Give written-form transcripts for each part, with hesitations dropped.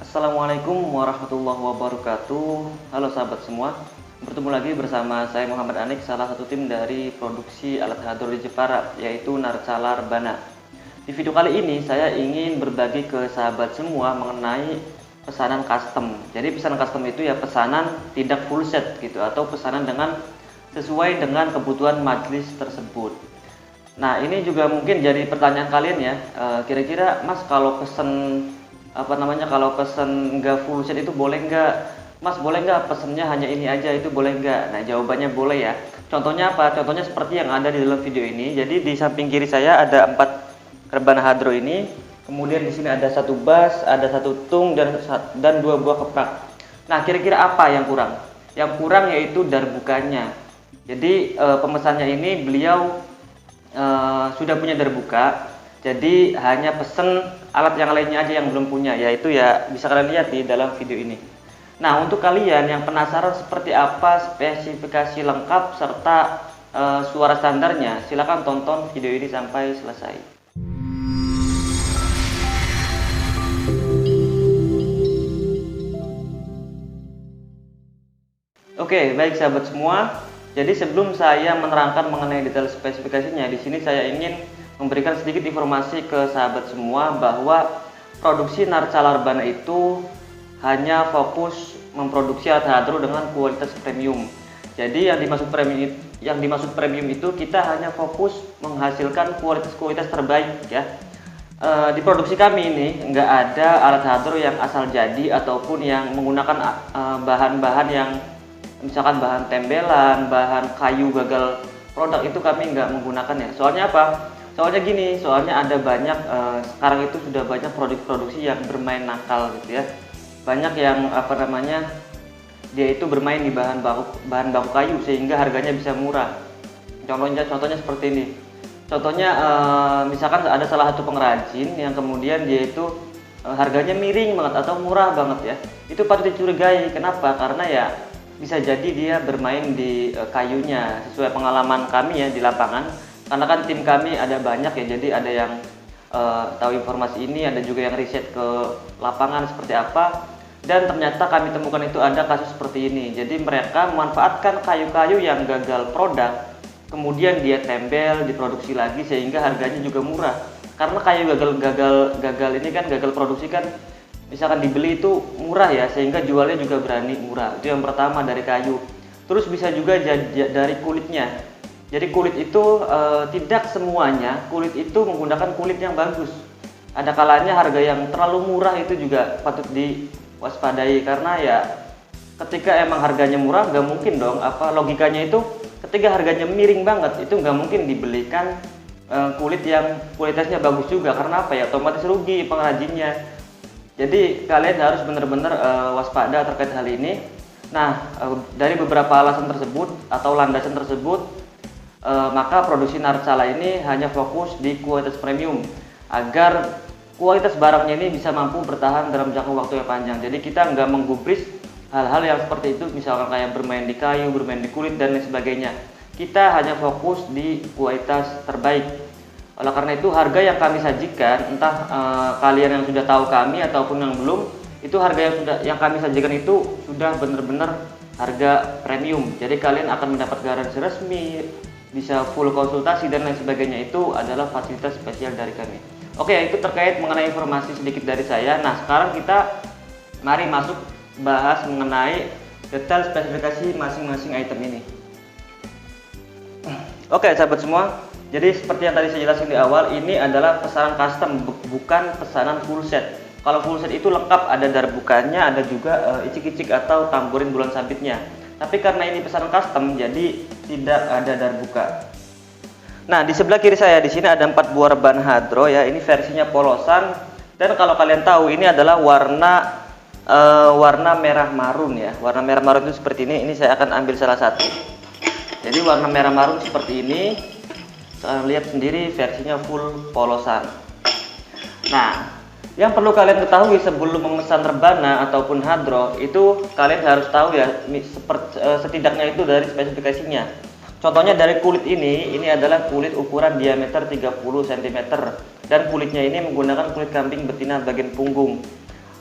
Assalamualaikum warahmatullahi wabarakatuh. Halo sahabat semua, bertemu lagi bersama saya Muhammad Anik, salah satu tim dari produksi alat hadro di Jepara, yaitu Narcalar Bana. Di video kali ini saya ingin berbagi ke sahabat semua mengenai pesanan custom. Jadi pesanan custom itu ya pesanan tidak full set gitu, atau pesanan dengan sesuai dengan kebutuhan majelis tersebut. Nah, ini juga mungkin jadi pertanyaan kalian ya, kira-kira Mas kalau kalau pesen nggak full set itu boleh nggak? Mas boleh nggak pesennya hanya ini aja, itu boleh nggak? Nah, jawabannya boleh ya. Contohnya apa? Contohnya seperti yang ada di dalam video ini. Jadi di samping kiri saya ada 4 rebana hadro ini, kemudian di sini ada 1 bass, ada 1 tung, dan 2 buah keprak. Nah, kira-kira apa yang kurang? Yang kurang yaitu darbukannya. Jadi pemesannya ini beliau sudah punya darbuka, jadi hanya pesen alat yang lainnya aja yang belum punya, yaitu ya bisa kalian lihat di dalam video ini. Nah, untuk kalian yang penasaran seperti apa spesifikasi lengkap serta suara standarnya, silahkan tonton video ini sampai selesai. Oke, baik sahabat semua. Jadi sebelum saya menerangkan mengenai detail spesifikasinya, di sini saya ingin memberikan sedikit informasi ke sahabat semua bahwa produksi Narcalar Bana itu hanya fokus memproduksi alat hadro dengan kualitas premium. Jadi yang dimaksud premium itu kita hanya fokus menghasilkan kualitas terbaik ya. Di produksi kami ini nggak ada alat hadro yang asal jadi ataupun yang menggunakan bahan-bahan yang misalkan bahan tembelan, bahan kayu gagal produk, itu kami nggak menggunakannya. Soalnya apa? Soalnya ada banyak sekarang itu sudah banyak produksi yang bermain nakal gitu ya. Banyak yang dia itu bermain di bahan baku kayu sehingga harganya bisa murah. Contohnya seperti ini. Contohnya misalkan ada salah satu pengrajin yang kemudian dia itu harganya miring banget atau murah banget ya. Itu patut dicurigai. Kenapa? Karena ya bisa jadi dia bermain di kayunya. Sesuai pengalaman kami ya di lapangan, karena kan tim kami ada banyak ya, jadi ada yang tahu informasi ini, ada juga yang riset ke lapangan seperti apa, dan ternyata kami temukan itu ada kasus seperti ini. Jadi mereka memanfaatkan kayu-kayu yang gagal produk, kemudian dia tembel, diproduksi lagi sehingga harganya juga murah. Karena kayu gagal ini kan, gagal produksi kan, misalkan dibeli itu murah ya, sehingga jualnya juga berani murah. Itu yang pertama dari kayu. Terus bisa juga dari kulitnya. Jadi kulit itu tidak semuanya kulit itu menggunakan kulit yang bagus. Ada kalanya harga yang terlalu murah itu juga patut diwaspadai, karena ya ketika emang harganya murah nggak mungkin dong, logikanya itu ketika harganya miring banget itu nggak mungkin dibelikan kulit yang kualitasnya bagus juga, karena apa ya, otomatis rugi pengrajinnya. Jadi kalian harus benar-benar waspada terkait hal ini. Nah, dari beberapa alasan tersebut atau landasan tersebut, maka produksi Narcala ini hanya fokus di kualitas premium agar kualitas barangnya ini bisa mampu bertahan dalam jangka waktu yang panjang. Jadi kita nggak menggubris hal-hal yang seperti itu, misalkan kayak bermain di kayu, bermain di kulit dan lain sebagainya. Kita hanya fokus di kualitas terbaik. Oleh karena itu harga yang kami sajikan, entah kalian yang sudah tahu kami ataupun yang belum, itu harga yang kami sajikan itu sudah benar-benar harga premium. Jadi kalian akan mendapat garansi resmi, bisa full konsultasi dan lain sebagainya. Itu adalah fasilitas spesial dari kami. Oke, itu terkait mengenai informasi sedikit dari saya. Nah, sekarang kita mari masuk bahas mengenai detail spesifikasi masing-masing item ini. Oke, sahabat semua. Jadi seperti yang tadi saya jelaskan di awal, ini adalah pesanan custom, bukan pesanan full set. Kalau full set itu lengkap, ada darbukannya, ada juga icik-icik atau tamburin bulan sabitnya. Tapi karena ini pesanan custom, jadi tidak ada darbuka. Nah, di sebelah kiri saya di sini ada 4 buah reban hadro ya. Ini versinya polosan, dan kalau kalian tahu ini adalah warna merah marun ya. Warna merah marun itu seperti ini. Ini saya akan ambil salah satu. Jadi warna merah marun seperti ini. Lihat sendiri versinya full polosan. Nah, yang perlu kalian ketahui sebelum memesan rebana ataupun hadro itu kalian harus tahu ya setidaknya itu dari spesifikasinya. Contohnya dari kulit ini adalah kulit ukuran diameter 30 cm dan kulitnya ini menggunakan kulit kambing betina bagian punggung.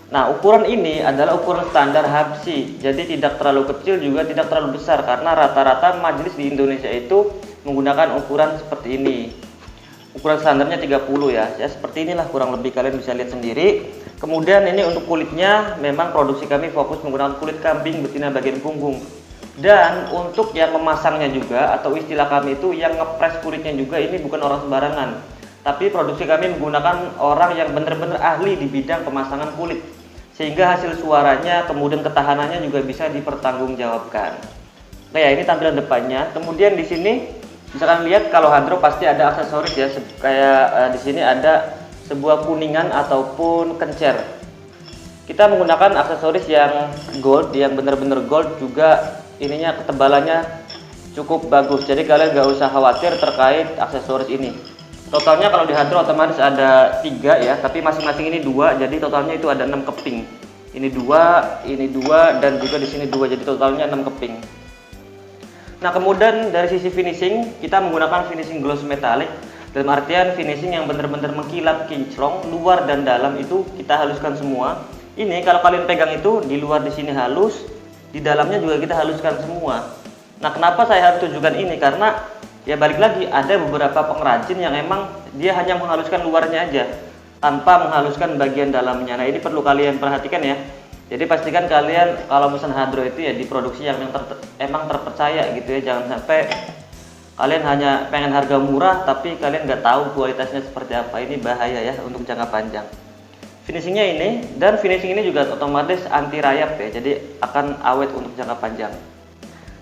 Nah, ukuran ini adalah ukuran standar HABSI, jadi tidak terlalu kecil juga tidak terlalu besar, karena rata-rata majelis di Indonesia itu menggunakan ukuran seperti ini. Ukuran standarnya 30 ya, seperti inilah kurang lebih, kalian bisa lihat sendiri. Kemudian ini untuk kulitnya, memang produksi kami fokus menggunakan kulit kambing betina bagian punggung. Dan untuk yang memasangnya juga, atau istilah kami itu yang ngepres kulitnya juga, ini bukan orang sembarangan. Tapi produksi kami menggunakan orang yang benar-benar ahli di bidang pemasangan kulit, sehingga hasil suaranya kemudian ketahanannya juga bisa dipertanggungjawabkan. Nah ya, ini tampilan depannya. Kemudian di sini misalkan lihat, kalau hadro pasti ada aksesoris ya, kayak di sini ada sebuah kuningan ataupun kencer. Kita menggunakan aksesoris yang gold, yang benar-benar gold juga. Ininya ketebalannya cukup bagus, jadi kalian gak usah khawatir terkait aksesoris ini. Totalnya kalau di hadro otomatis ada 3 ya, tapi masing-masing ini 2, jadi totalnya itu ada 6 keping. Ini 2, dan juga di sini 2, jadi totalnya 6 keping. Nah, kemudian dari sisi finishing, kita menggunakan finishing gloss metalik, dalam artian finishing yang benar-benar mengkilap kinclong, luar dan dalam itu kita haluskan semua. Ini kalau kalian pegang itu, di luar di sini halus, di dalamnya juga kita haluskan semua. Nah, kenapa saya harus tunjukkan ini? Karena ya balik lagi, ada beberapa pengrajin yang emang dia hanya menghaluskan luarnya aja tanpa menghaluskan bagian dalamnya. Nah, ini perlu kalian perhatikan ya. Jadi pastikan kalian kalau pesan hadro itu ya diproduksi yang emang terpercaya gitu ya. Jangan sampai kalian hanya pengen harga murah tapi kalian nggak tahu kualitasnya seperti apa. Ini bahaya ya untuk jangka panjang. Finishingnya ini, dan finishing ini juga otomatis anti rayap ya, jadi akan awet untuk jangka panjang.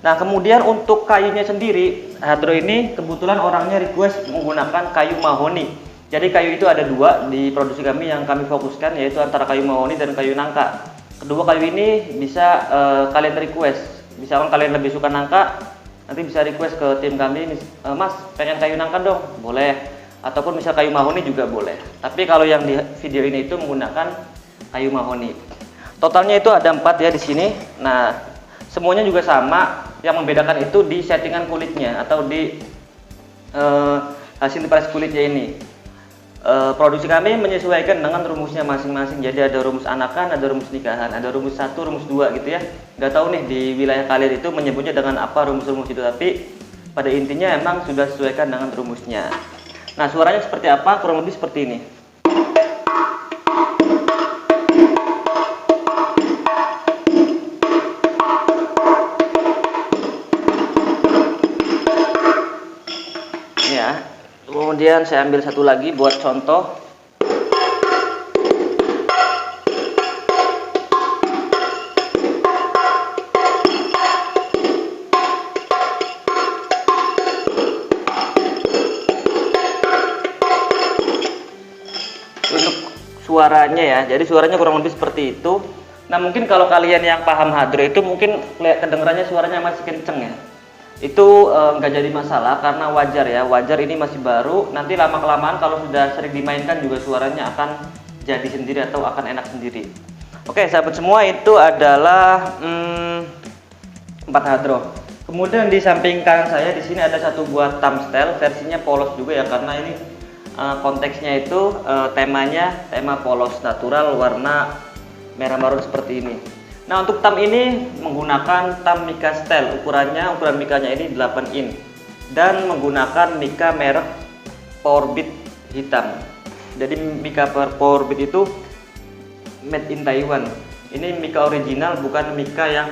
Nah, kemudian untuk kayunya sendiri, hadro ini kebetulan orangnya request menggunakan kayu mahoni. Jadi kayu itu ada 2 di produksi kami yang kami fokuskan, yaitu antara kayu mahoni dan kayu nangka. Kedua kayu ini bisa kalian request. Misalkan kalian lebih suka nangka, nanti bisa request ke tim kami, Mas pengen kayu nangka dong, boleh. Ataupun misal kayu mahoni juga boleh. Tapi kalau yang di video ini itu menggunakan kayu mahoni. Totalnya itu ada 4 ya di sini. Nah, semuanya juga sama. Yang membedakan itu di settingan kulitnya atau di hasil press kulitnya ini. Produksi kami menyesuaikan dengan rumusnya masing-masing. Jadi ada rumus anakan, ada rumus nikahan, ada rumus 1, rumus 2 gitu ya. Nggak tahu nih di wilayah kalian itu menyebutnya dengan apa rumus-rumus itu, tapi pada intinya emang sudah sesuaikan dengan rumusnya. Nah, suaranya seperti apa? Kurang lebih seperti ini. Ya, kemudian saya ambil satu lagi buat contoh. Untuk suaranya ya, jadi suaranya kurang lebih seperti itu. Nah, mungkin kalau kalian yang paham hadro itu mungkin kedengarannya suaranya masih kenceng ya. Itu nggak jadi masalah karena wajar ya, wajar ini masih baru. Nanti lama kelamaan kalau sudah sering dimainkan juga suaranya akan jadi sendiri atau akan enak sendiri. Oke sahabat semua, itu adalah 4 hadro. Kemudian di samping kanan saya di sini ada satu buah thumb style, versinya polos juga ya, karena ini konteksnya itu temanya tema polos natural warna merah marun seperti ini. Nah, untuk thumb ini menggunakan thumb Mika style, ukuran mikanya ini 8 in dan menggunakan Mika merek Powerbit hitam. Jadi Mika Powerbit itu made in Taiwan. Ini Mika original, bukan Mika yang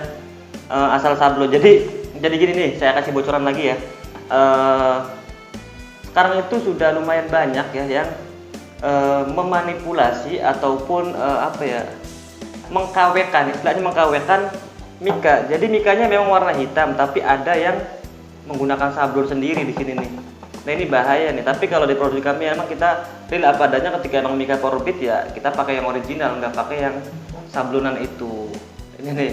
asal sablon. Jadi gini nih, saya kasih bocoran lagi ya. Sekarang itu sudah lumayan banyak ya yang memanipulasi ataupun mengkawekan, istilahnya mengkawekan Mika. Jadi Mikanya memang warna hitam, tapi ada yang menggunakan sablon sendiri di sini nih. Nah, ini bahaya nih. Tapi kalau di produksi kami emang kita real apa adanya. Ketika emang Mika Powerbit ya kita pakai yang original, nggak pakai yang sablonan itu. Ini nih.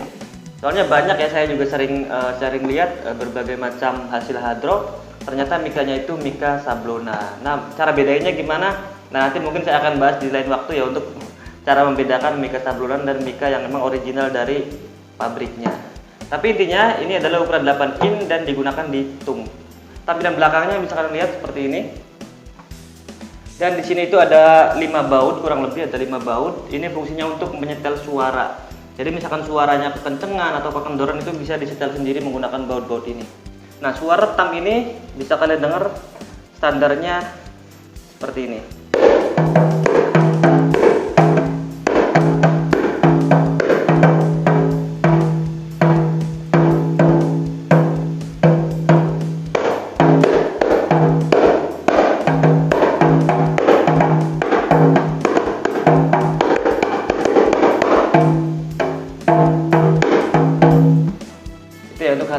Soalnya banyak ya, saya juga sering lihat berbagai macam hasil hadro. Ternyata Mikanya itu Mika sablona. Nah, cara bedanya gimana? Nah, nanti mungkin saya akan bahas di lain waktu ya, untuk cara membedakan Mika sablonan dan Mika yang memang original dari pabriknya. Tapi intinya ini adalah ukuran 8 in dan digunakan di tung. Tampilan belakangnya bisa kalian lihat seperti ini. Di Dan di sini itu ada 5 baut, kurang lebih ada 5 baut. Ini fungsinya untuk menyetel suara. Jadi misalkan suaranya kekencengan atau kekendoran itu bisa disetel sendiri menggunakan baut-baut ini. Nah, suara tam ini bisa kalian dengar standarnya seperti ini.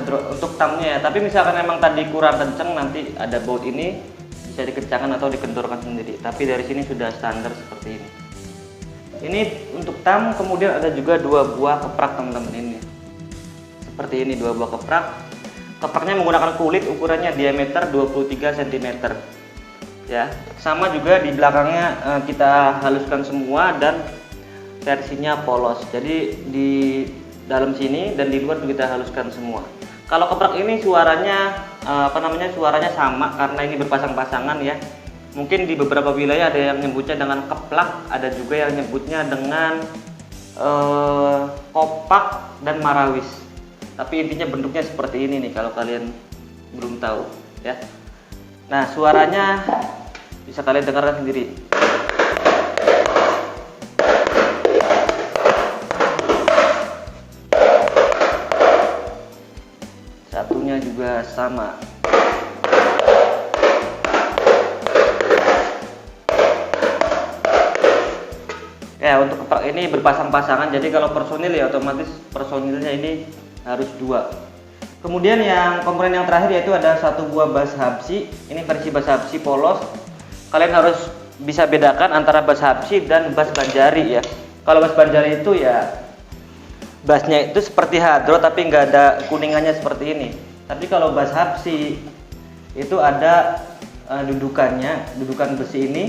Untuk tamnya ya, tapi misalkan memang tadi kurang kenceng, nanti ada baut ini bisa dikencangkan atau dikendorkan sendiri, tapi dari sini sudah standar seperti ini. Ini untuk tam. Kemudian ada juga 2 buah keprak teman-teman, ini seperti ini, 2 buah keprak. Kepraknya menggunakan kulit, ukurannya diameter 23 cm ya. Sama juga di belakangnya kita haluskan semua dan versinya polos, jadi di dalam sini dan di luar kita haluskan semua. Kalau keprak ini suaranya suaranya sama karena ini berpasang-pasangan ya. Mungkin di beberapa wilayah ada yang nyebutnya dengan keplak, ada juga yang nyebutnya dengan kopak dan marawis. Tapi intinya bentuknya seperti ini nih kalau kalian belum tahu ya. Nah, suaranya bisa kalian dengarkan sendiri. Satunya juga sama. Ya, untuk keprak ini berpasang-pasangan, jadi kalau personil ya otomatis personilnya ini harus 2. Kemudian yang komponen yang terakhir yaitu ada 1 buah bass habsi. Ini versi bass habsi polos. Kalian harus bisa bedakan antara bass habsi dan bass banjari ya. Kalau bass banjari itu ya bassnya itu seperti hadro tapi nggak ada kuningannya seperti ini. Tapi kalau bass habsi itu ada dudukan besi ini.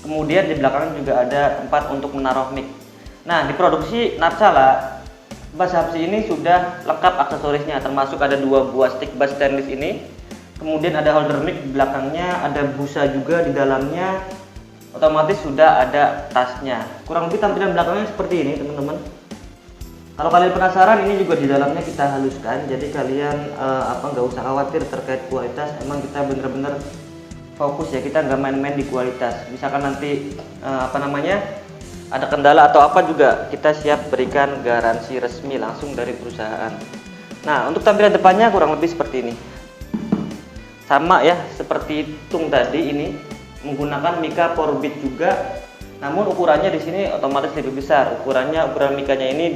Kemudian di belakang juga ada tempat untuk menaruh mic. Nah, di produksi Narcala bass habsi ini sudah lengkap aksesorisnya, termasuk ada 2 buah stick bass stainless ini. Kemudian ada holder mic di belakangnya, ada busa juga di dalamnya. Otomatis sudah ada tasnya. Kurang lebih tampilan belakangnya seperti ini, teman-teman. Kalau kalian penasaran, ini juga di dalamnya kita haluskan, jadi kalian nggak usah khawatir terkait kualitas. Emang kita bener-bener fokus ya, kita nggak main-main di kualitas. Misalkan nanti ada kendala atau apa juga kita siap berikan garansi resmi langsung dari perusahaan. Nah, untuk tampilan depannya kurang lebih seperti ini, sama ya seperti tung tadi, ini menggunakan Mica Powerbeat juga. Namun ukurannya di sini otomatis lebih besar. Ukuran mikanya ini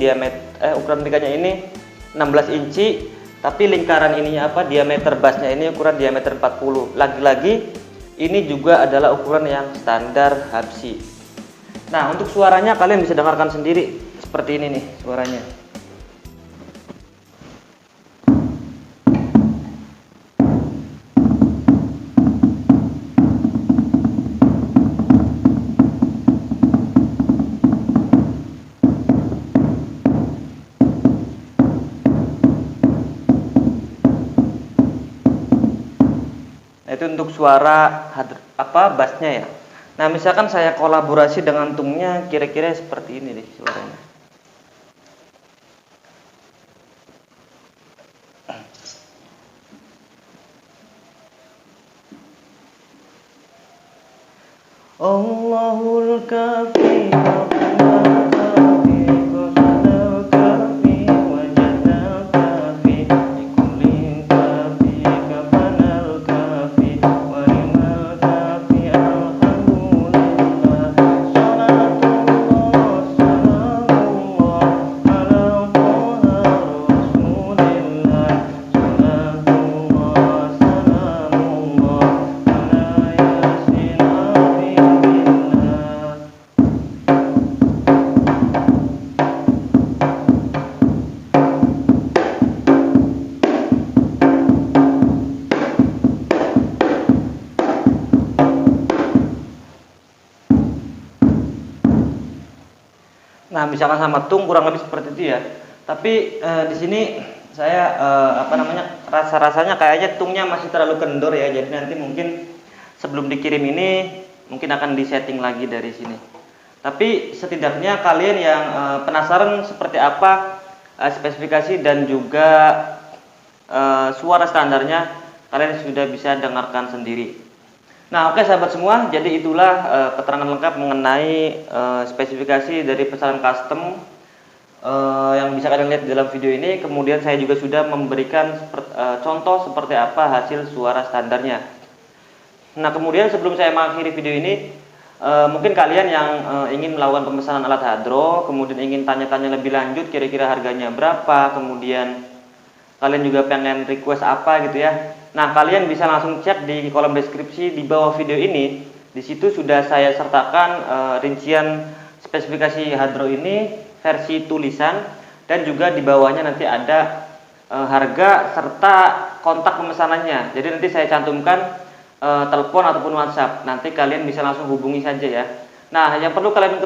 ukuran mikanya ini 16 inci, tapi lingkaran ininya diameter bassnya ini ukuran diameter 40. Lagi-lagi ini juga adalah ukuran yang standar habsi. Nah, untuk suaranya kalian bisa dengarkan sendiri seperti ini nih suaranya. Itu untuk suara bassnya ya. Nah, misalkan saya kolaborasi dengan tungnya, kira-kira seperti ini nih suaranya. Allahul kafi Nah, misalkan sama tung kurang lebih seperti itu ya. Tapi di sini saya rasa-rasanya kayaknya tungnya masih terlalu kendor ya. Jadi nanti mungkin sebelum dikirim ini mungkin akan disetting lagi dari sini. Tapi setidaknya kalian yang penasaran seperti apa spesifikasi dan juga suara standarnya, kalian sudah bisa dengarkan sendiri. Nah, oke sahabat semua, jadi itulah keterangan lengkap mengenai spesifikasi dari pesanan custom yang bisa kalian lihat di dalam video ini. Kemudian saya juga sudah memberikan contoh seperti apa hasil suara standarnya. Nah, kemudian sebelum saya mengakhiri video ini, mungkin kalian yang ingin melakukan pemesanan alat hadro, kemudian ingin tanya-tanya lebih lanjut kira-kira harganya berapa, kemudian kalian juga pengen request apa gitu ya. Nah, kalian bisa langsung cek di kolom deskripsi di bawah video ini. Di situ sudah saya sertakan rincian spesifikasi hadro ini versi tulisan, dan juga di bawahnya nanti ada harga serta kontak pemesanannya. Jadi nanti saya cantumkan telepon ataupun WhatsApp. Nanti kalian bisa langsung hubungi saja ya. Nah, yang perlu kalian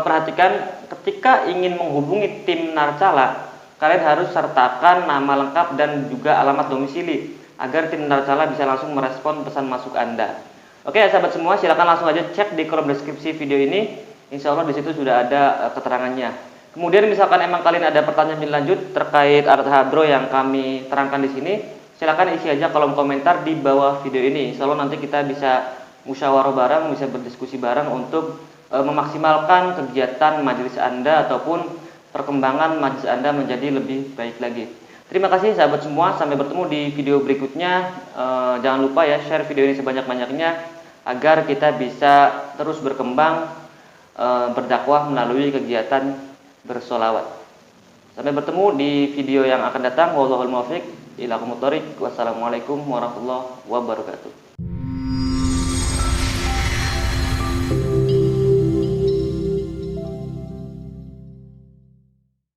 perhatikan ketika ingin menghubungi tim Narcala, kalian harus sertakan nama lengkap dan juga alamat domisili agar tim Narcala bisa langsung merespon pesan masuk Anda. Oke ya sahabat semua, silakan langsung aja cek di kolom deskripsi video ini. Insya Allah di situ sudah ada keterangannya. Kemudian misalkan emang kalian ada pertanyaan lebih lanjut terkait alat hadro yang kami terangkan di sini, silakan isi aja kolom komentar di bawah video ini. Insya Allah nanti kita bisa musyawarah bareng, bisa berdiskusi bareng untuk memaksimalkan kegiatan majelis Anda ataupun perkembangan majelis Anda menjadi lebih baik lagi. Terima kasih sahabat semua, sampai bertemu di video berikutnya. Jangan lupa ya share video ini sebanyak-banyaknya agar kita bisa terus berkembang berdakwah melalui kegiatan bersolawat. Sampai bertemu di video yang akan datang. Wallahul muwaffiq ila aqwamit thoriq. Wassalamualaikum warahmatullahi wabarakatuh.